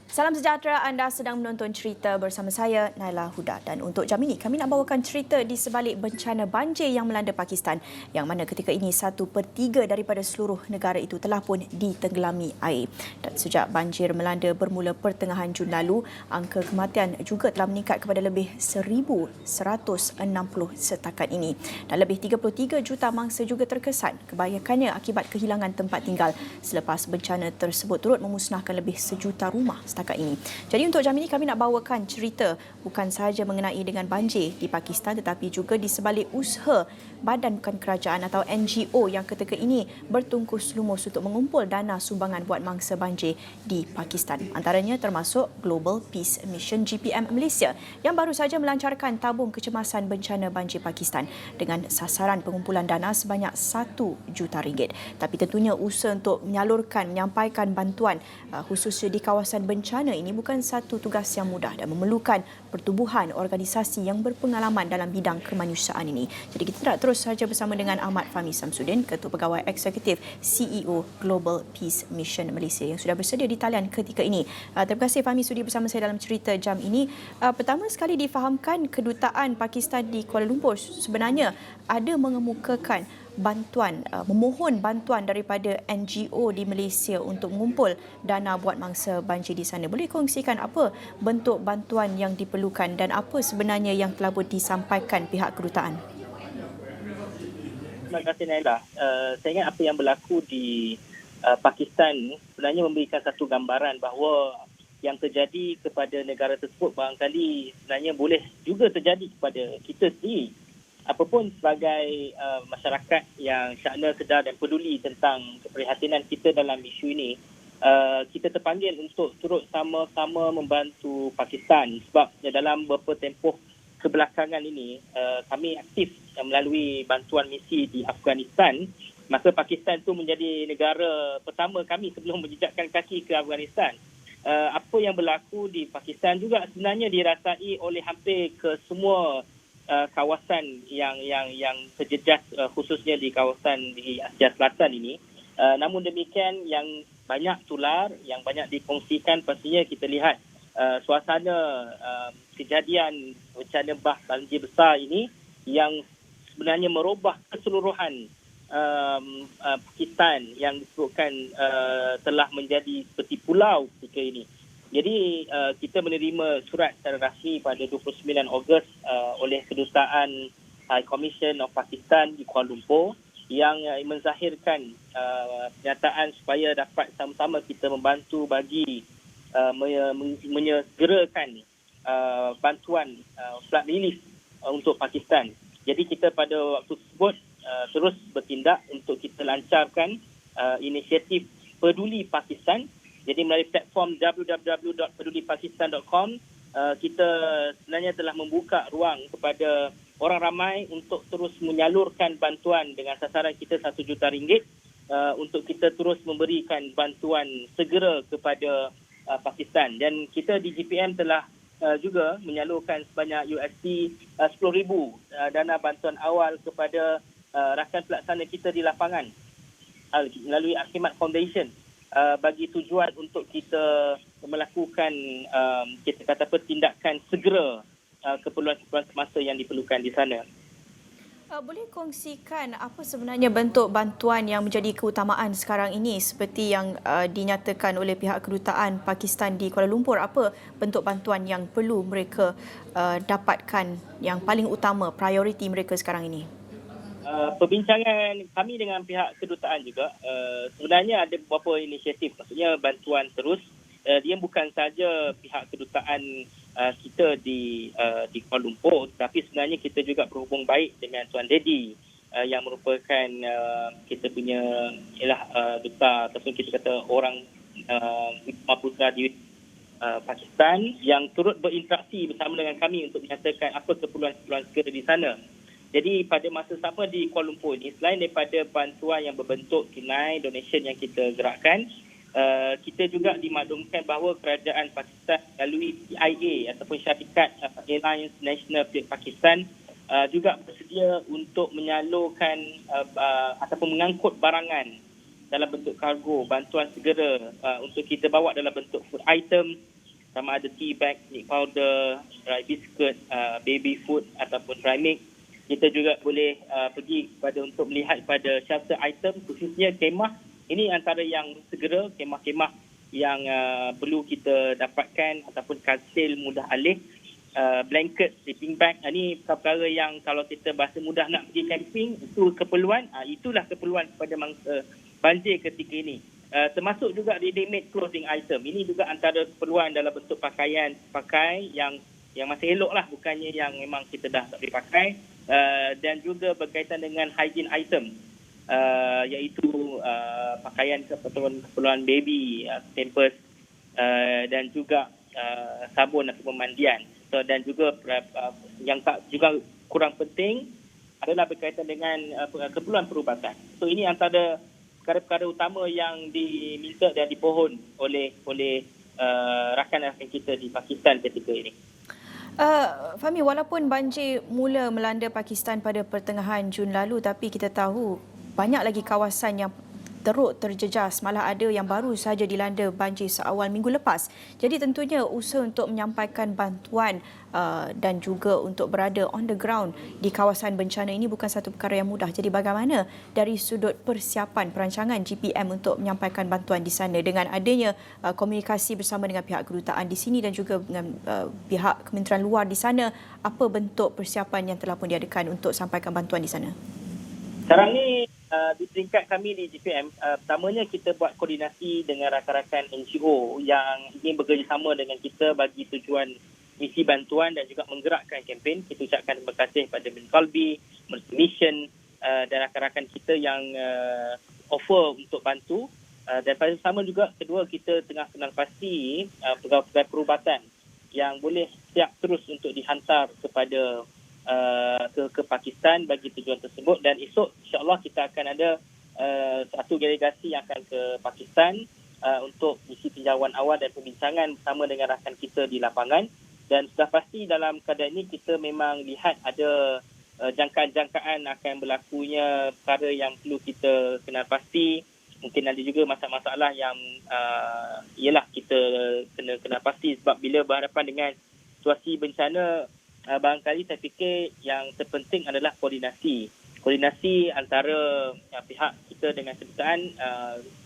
Salam sejahtera, anda sedang menonton cerita bersama saya, Naila Huda. Dan untuk jam ini, kami nak bawakan cerita di sebalik bencana banjir yang melanda Pakistan, yang mana ketika ini 1/3 daripada seluruh negara itu telah pun ditenggelami air. Dan sejak banjir melanda bermula pertengahan Jun lalu, angka kematian juga telah meningkat kepada lebih 1,160 setakat ini. Dan lebih 33 juta mangsa juga terkesan, kebanyakannya akibat kehilangan tempat tinggal selepas bencana tersebut turut memusnahkan lebih sejuta rumah setakat ini. Jadi untuk jam ini kami nak bawakan cerita bukan sahaja mengenai dengan banjir di Pakistan tetapi juga di sebalik usaha badan bukan kerajaan atau NGO yang ketika ini bertungkus lumus untuk mengumpul dana sumbangan buat mangsa banjir di Pakistan. Antaranya termasuk Global Peace Mission GPM Malaysia yang baru saja melancarkan tabung kecemasan bencana banjir Pakistan dengan sasaran pengumpulan dana sebanyak RM1 juta. Tapi tentunya usaha untuk menyampaikan bantuan khususnya di kawasan bencana ini bukan satu tugas yang mudah dan memerlukan pertubuhan organisasi yang berpengalaman dalam bidang kemanusiaan ini. Jadi kita nak terus saja bersama dengan Ahmad Fahmi Samsudin, Ketua Pegawai Eksekutif CEO Global Peace Mission Malaysia yang sudah bersedia di talian ketika ini. Terima kasih Fahmi sudi bersama saya dalam cerita jam ini. Pertama sekali difahamkan kedutaan Pakistan di Kuala Lumpur sebenarnya ada mengemukakan memohon bantuan daripada NGO di Malaysia untuk mengumpul dana buat mangsa banjir di sana. Boleh kongsikan apa bentuk bantuan yang diperlukan dan apa sebenarnya yang telah disampaikan pihak kedutaan? Terima kasih Naila. Saya ingat apa yang berlaku di Pakistan sebenarnya memberikan satu gambaran bahawa yang terjadi kepada negara tersebut barangkali sebenarnya boleh juga terjadi kepada kita sendiri. Apapun sebagai masyarakat yang syakna sedar dan peduli tentang keprihatinan kita dalam isu ini, kita terpanggil untuk turut sama-sama membantu Pakistan sebab dalam beberapa tempoh kebelakangan ini kami aktif melalui bantuan misi di Afghanistan. Maka Pakistan itu menjadi negara pertama kami sebelum menjejakkan kaki ke Afghanistan. Apa yang berlaku di Pakistan juga sebenarnya dirasai oleh hampir ke semua kawasan yang terjejas khususnya di kawasan di Asia Selatan ini. Namun demikian yang banyak tular, yang banyak dikongsikan pastinya kita lihat suasana kejadian bencana banjir besar ini yang sebenarnya merubah keseluruhan Pakistan yang disebutkan telah menjadi seperti pulau ketika ini. Jadi kita menerima surat secara rasmi pada 29 Ogos oleh Kedutaan High Commission of Pakistan di Kuala Lumpur yang menzahirkan pernyataan supaya dapat sama-sama kita membantu bagi menyegerakan bantuan flood relief untuk Pakistan. Jadi kita pada waktu tersebut terus bertindak untuk kita lancarkan inisiatif Peduli Pakistan. Jadi melalui platform www.pedulipakistan.com kita sebenarnya telah membuka ruang kepada orang ramai untuk terus menyalurkan bantuan dengan sasaran kita RM1 juta untuk kita terus memberikan bantuan segera kepada Pakistan. Dan kita di GPM telah juga menyalurkan sebanyak $10,000 dana bantuan awal kepada rakan pelaksana kita di lapangan melalui Akhimat Foundation bagi tujuan untuk kita melakukan kita kata tindakan segera keperluan semasa yang diperlukan di sana. Boleh kongsikan apa sebenarnya bentuk bantuan yang menjadi keutamaan sekarang ini seperti yang dinyatakan oleh pihak kedutaan Pakistan di Kuala Lumpur? Apa bentuk bantuan yang perlu mereka dapatkan yang paling utama, prioriti mereka sekarang ini? Perbincangan kami dengan pihak kedutaan juga sebenarnya ada beberapa inisiatif, maksudnya bantuan terus. Dia bukan saja pihak kedutaan kita di Kuala Lumpur, tapi sebenarnya kita juga berhubung baik dengan Tuan Dedi yang merupakan kita punya duta ataupun kita kata orang Maputra di Pakistan yang turut berinteraksi bersama dengan kami untuk menyatakan apa keperluan segera di sana. Jadi pada masa sama di Kuala Lumpur ini, selain daripada bantuan yang berbentuk tunai, donation yang kita gerakkan, kita juga dimaklumkan bahawa kerajaan Pakistan melalui CIA ataupun syarikat Airlines National Pakistan juga bersedia untuk menyalurkan ataupun mengangkut barangan dalam bentuk kargo, bantuan segera untuk kita bawa dalam bentuk food item sama ada tea bag, milk powder, dry biscuit, baby food ataupun dry milk. Kita juga boleh pergi pada untuk melihat pada shelter item, khususnya kemah. Ini antara yang segera, kemah-kemah yang perlu kita dapatkan ataupun katil mudah alih. Blanket, sleeping bag, ini perkara yang kalau kita bahasa mudah nak pergi camping, itu keperluan, itulah keperluan kepada mangsa banjir ketika ini. Termasuk juga ready-made clothing item. Ini juga antara keperluan dalam bentuk pakaian pakai yang masih elok lah, bukannya yang memang kita dah tak boleh pakai. Dan juga berkaitan dengan hygiene item, iaitu pakaian keperluan baby, pampers, dan juga sabun ataupun mandian. Dan juga yang tak juga kurang penting adalah berkaitan dengan keperluan perubatan. So ini antara perkara-perkara utama yang diminta dan dipohon oleh rakan-rakan kita di Pakistan ketika ini. Fahmi, walaupun banjir mula melanda Pakistan pada pertengahan Jun lalu, tapi kita tahu banyak lagi kawasan yang teruk terjejas, malah ada yang baru sahaja dilanda banjir seawal minggu lepas. Jadi tentunya usaha untuk menyampaikan bantuan dan juga untuk berada on the ground di kawasan bencana ini bukan satu perkara yang mudah. Jadi bagaimana dari sudut persiapan perancangan GPM untuk menyampaikan bantuan di sana dengan adanya komunikasi bersama dengan pihak kedutaan di sini dan juga dengan pihak Kementerian Luar di sana, apa bentuk persiapan yang telah pun diadakan untuk sampaikan bantuan di sana? Sekarang ni di peringkat kami di GPM, pertamanya kita buat koordinasi dengan rakan-rakan NGO yang ingin bekerjasama dengan kita bagi tujuan misi bantuan dan juga menggerakkan kempen. Kita ucapkan terima kasih pada Bin Kalbi, Mercy Mission dan rakan-rakan kita yang offer untuk bantu. Dan pada sama juga, kedua, kita tengah kenal pasti pegawai perubatan yang boleh siap terus untuk dihantar kepada ke Pakistan bagi tujuan tersebut. Dan esok insyaAllah kita akan ada satu delegasi yang akan ke Pakistan untuk misi tinjauan awal dan perbincangan bersama dengan rakan kita di lapangan. Dan sudah pasti dalam keadaan ini kita memang lihat ada jangkaan-jangkaan akan berlakunya perkara yang perlu kita kenal pasti. Mungkin ada juga masalah-masalah yang ialah kita kena kenal pasti, sebab bila berhadapan dengan situasi bencana, barangkali saya fikir yang terpenting adalah koordinasi antara pihak kita dengan kedutaan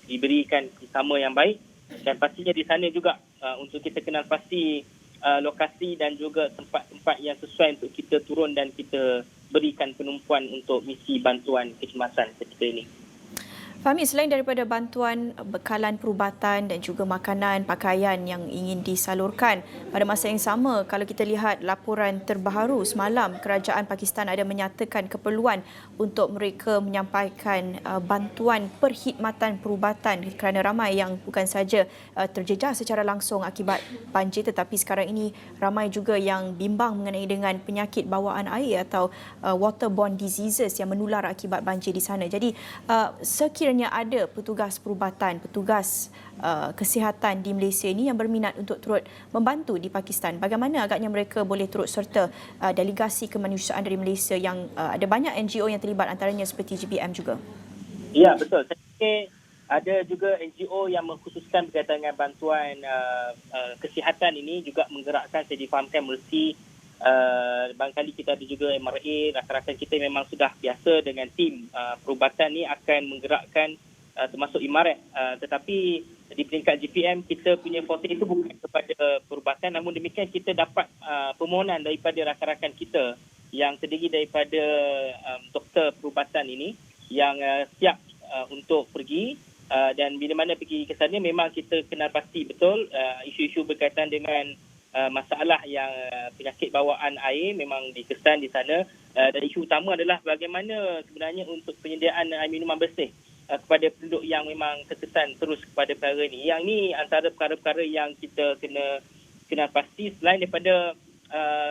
diberikan bersama yang baik, dan pastinya di sana juga untuk kita kenal pasti lokasi dan juga tempat-tempat yang sesuai untuk kita turun dan kita berikan penumpuan untuk misi bantuan kecemasan ketika ini. Fahmi, selain daripada bantuan bekalan perubatan dan juga makanan, pakaian yang ingin disalurkan, pada masa yang sama, kalau kita lihat laporan terbaru semalam, kerajaan Pakistan ada menyatakan keperluan untuk mereka menyampaikan bantuan perkhidmatan perubatan kerana ramai yang bukan saja terjejas secara langsung akibat banjir, tetapi sekarang ini ramai juga yang bimbang mengenai dengan penyakit bawaan air atau waterborne diseases yang menular akibat banjir di sana. Jadi sekiranya ada petugas perubatan, petugas kesihatan di Malaysia ini yang berminat untuk turut membantu di Pakistan, bagaimana agaknya mereka boleh turut serta delegasi kemanusiaan dari Malaysia yang ada banyak NGO yang terlibat, antaranya seperti GPM juga? Ya, betul. Saya fikir ada juga NGO yang mengkhususkan berkaitan dengan bantuan kesihatan ini, juga menggerakkan, saya difahamkan, Mercy. Barangkali kita ada juga MRA, rakan-rakan kita memang sudah biasa dengan tim perubatan ni akan menggerakkan termasuk Imarat. Tetapi di peringkat GPM kita punya forte itu bukan kepada perubatan, namun demikian kita dapat permohonan daripada rakan-rakan kita yang terdiri daripada doktor perubatan ini yang siap untuk pergi, dan bila mana pergi ke sana memang kita kenal pasti betul isu-isu berkaitan dengan masalah yang penyakit bawaan air memang dikesan di sana, dan isu utama adalah bagaimana sebenarnya untuk penyediaan air minuman bersih kepada penduduk yang memang terkesan terus kepada perkara ini. Yang ini antara perkara-perkara yang kita kena pasti, selain daripada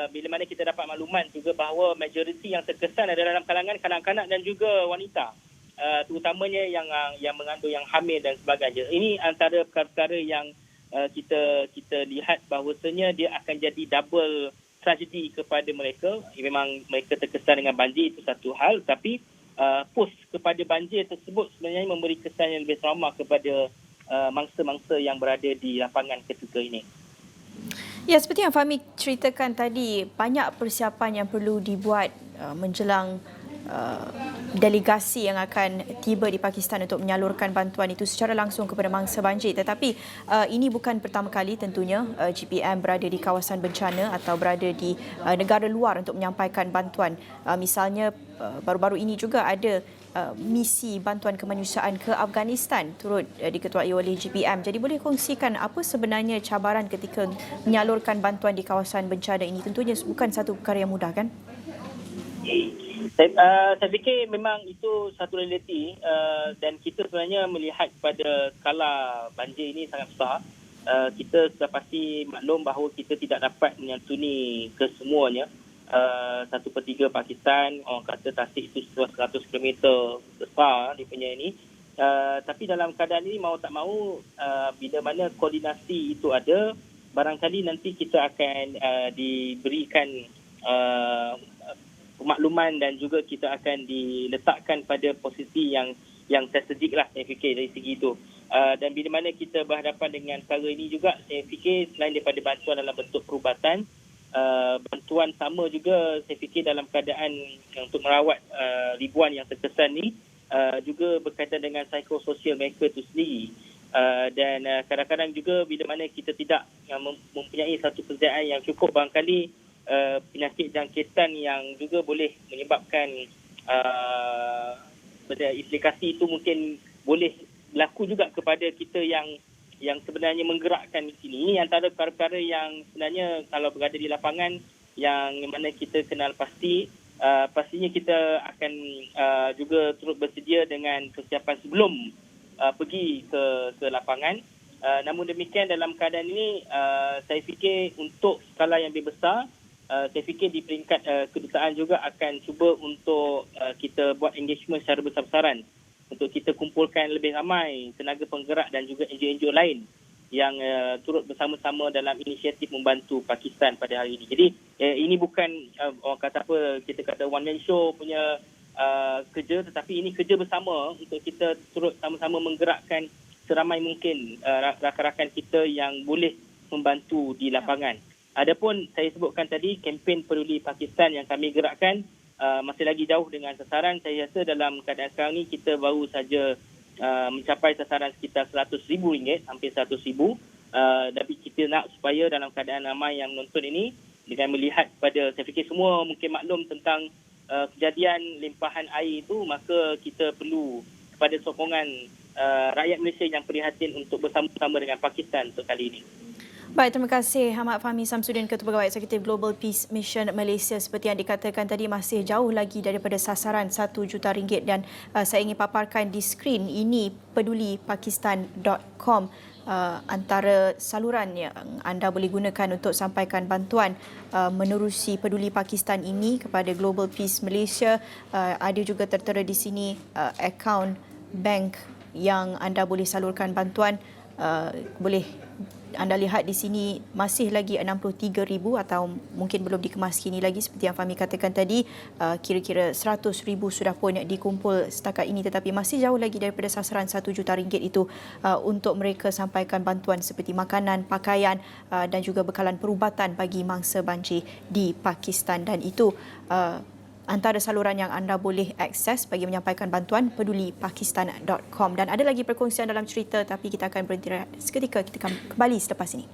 bila mana kita dapat maklumat juga bahawa majoriti yang terkesan adalah dalam kalangan kanak-kanak dan juga wanita, terutamanya yang mengandung, yang hamil dan sebagainya. Ini antara perkara-perkara yang kita lihat bahawasanya dia akan jadi double tragedi kepada mereka. Memang mereka terkesan dengan banjir, itu satu hal, tapi post kepada banjir tersebut sebenarnya memberi kesan yang lebih trauma kepada mangsa-mangsa yang berada di lapangan ketika ini. Ya, seperti yang Fahmi ceritakan tadi, banyak persiapan yang perlu dibuat menjelang delegasi yang akan tiba di Pakistan untuk menyalurkan bantuan itu secara langsung kepada mangsa banjir. Tetapi ini bukan pertama kali tentunya GPM berada di kawasan bencana atau berada di negara luar untuk menyampaikan bantuan. Misalnya baru-baru ini juga ada misi bantuan kemanusiaan ke Afghanistan turut diketuai oleh GPM. Jadi boleh kongsikan apa sebenarnya cabaran ketika menyalurkan bantuan di kawasan bencana ini? Tentunya bukan satu perkara yang mudah, kan? Saya fikir memang itu satu realiti dan kita sebenarnya melihat pada skala banjir ini sangat besar. Kita sudah pasti maklum bahawa kita tidak dapat menyantuni kesemuanya. 1/3 Pakistan, orang kata tasik itu 100 kilometer besar dia punya ini. Tapi dalam keadaan ini mau tak mau bila mana koordinasi itu ada, barangkali nanti kita akan diberikan pemakluman dan juga kita akan diletakkan pada posisi yang strategik lah, saya fikir dari segi itu. Dan bila mana kita berhadapan dengan perkara ini juga, saya fikir selain daripada bantuan dalam bentuk perubatan, bantuan sama juga saya fikir dalam keadaan untuk merawat ribuan yang terkesan ni juga berkaitan dengan psikososial mereka itu sendiri. Dan kadang-kadang juga bila mana kita tidak mempunyai satu persediaan yang cukup, barangkali penyakit jangkitan yang juga boleh menyebabkan implikasi itu mungkin boleh berlaku juga kepada kita yang sebenarnya menggerakkan di sini. Ini antara perkara-perkara yang sebenarnya kalau berada di lapangan yang mana kita kenal pasti, pastinya kita akan juga turut bersedia dengan kesiapan sebelum pergi ke lapangan. Namun demikian dalam keadaan ini saya fikir untuk skala yang lebih besar, saya fikir di peringkat kedutaan juga akan cuba untuk kita buat engagement secara besar-besaran untuk kita kumpulkan lebih ramai tenaga penggerak dan juga NGO-NGO lain yang turut bersama-sama dalam inisiatif membantu Pakistan pada hari ini. Jadi ini bukan orang kata apa, kita kata one man show punya kerja, tetapi ini kerja bersama untuk kita turut sama-sama menggerakkan seramai mungkin rakan-rakan kita yang boleh membantu di lapangan. Adapun saya sebutkan tadi kempen Peduli Pakistan yang kami gerakkan masih lagi jauh dengan sasaran. Saya rasa dalam keadaan sekarang ni kita baru saja mencapai sasaran sekitar RM100,000, hampir RM100,000. Tapi kita nak supaya dalam keadaan ramai yang menonton ini, dengan melihat pada, saya fikir semua mungkin maklum tentang kejadian limpahan air itu, maka kita perlu kepada sokongan rakyat Malaysia yang prihatin untuk bersama-sama dengan Pakistan untuk kali ini. Baik, terima kasih Ahmad Fahmi Samsudin, Ketua Pegawai Eksekutif Global Peace Mission Malaysia. Seperti yang dikatakan tadi, masih jauh lagi daripada sasaran RM1 juta dan saya ingin paparkan di skrin ini pedulipakistan.com. Antara saluran yang anda boleh gunakan untuk sampaikan bantuan menerusi Peduli Pakistan ini kepada Global Peace Malaysia. Ada juga tertera di sini akaun bank yang anda boleh salurkan bantuan. Boleh anda lihat di sini masih lagi 63,000 atau mungkin belum dikemas kini lagi, seperti yang Fahmi katakan tadi, kira-kira 100,000 sudah pun dikumpul setakat ini, tetapi masih jauh lagi daripada sasaran RM1 juta itu untuk mereka sampaikan bantuan seperti makanan, pakaian dan juga bekalan perubatan bagi mangsa banjir di Pakistan. Dan itu antara saluran yang anda boleh akses bagi menyampaikan bantuan, pedulipakistan.com. Dan ada lagi perkongsian dalam cerita, tapi kita akan berhenti seketika. Kita akan kembali selepas ini.